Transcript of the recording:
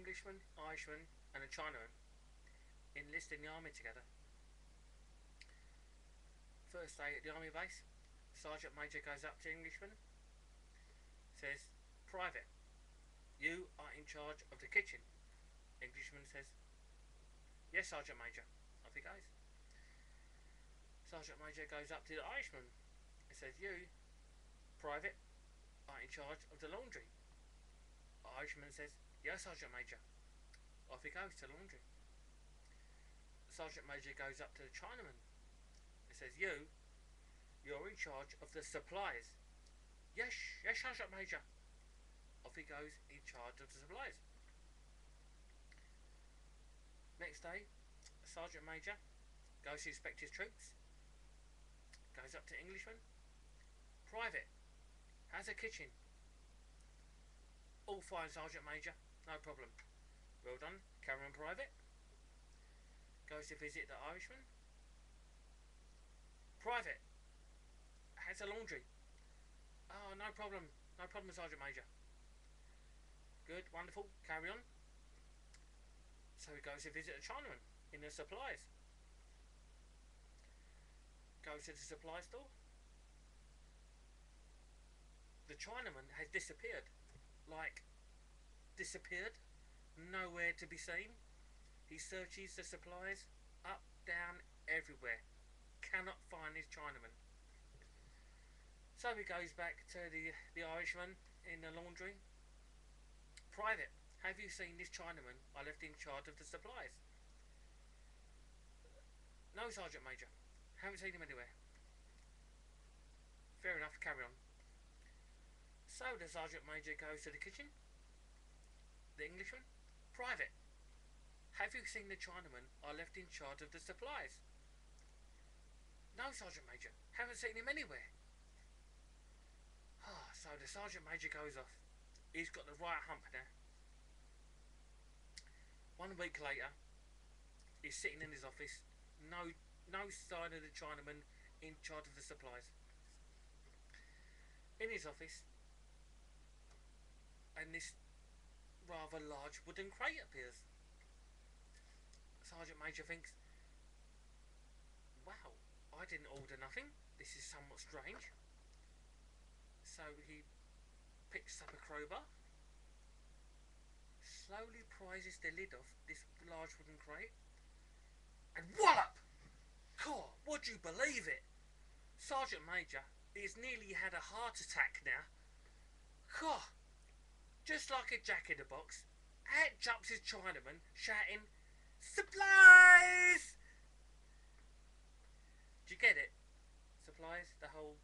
Englishman, Irishman and a Chinaman enlist in the army together. First day at the army base, Sergeant Major goes up to Englishman, says, "Private, you are in charge of the kitchen." Englishman says, "Yes, Sergeant Major." Off he goes. Sergeant Major goes up to the Irishman and says, "You, Private, are in charge of the laundry." The Irishman says, "Yes, Sergeant Major." Off he goes to the laundry. Sergeant Major goes up to the Chinaman and says, "You're in charge of the supplies." Yes, Sergeant Major." Off he goes in charge of the supplies. Next day, Sergeant Major goes to inspect his troops. Goes up to Englishman. "Private, how's the kitchen?" "All fine, Sergeant Major. No problem." "Well done. Carry on, Private." Goes to visit the Irishman. "Private, how's the laundry?" "Oh, no problem. No problem, Sergeant Major." "Good, wonderful. Carry on." So he goes to visit a Chinaman in the supplies. Goes to the supply store. The Chinaman has disappeared. Like, disappeared. Nowhere to be seen. He searches the supplies up, down, everywhere. Cannot find his Chinaman. So he goes back to the Irishman in the laundry. "Private, have you seen this Chinaman I left in charge of the supplies?" "No, Sergeant Major. Haven't seen him anywhere." "Fair enough, carry on." So the Sergeant Major goes to the kitchen. The Englishman. "Private, have you seen the Chinaman I left in charge of the supplies?" "No, Sergeant Major. Haven't seen him anywhere." So the Sergeant Major goes off. He's got the right hump now. 1 week later, he's sitting in his office. No sign of the Chinaman in charge of the supplies. In his office, and this rather large wooden crate appears. Sergeant Major thinks, "Wow, I didn't order nothing. This is somewhat strange." So he picks up a crowbar, slowly prizes the lid off this large wooden crate, and wallop! God, would you believe it? Sergeant Major has nearly had a heart attack now. God, just like a jack in the box, out jumps his Chinaman, shouting, "Supplies!" Do you get it? Supplies, the whole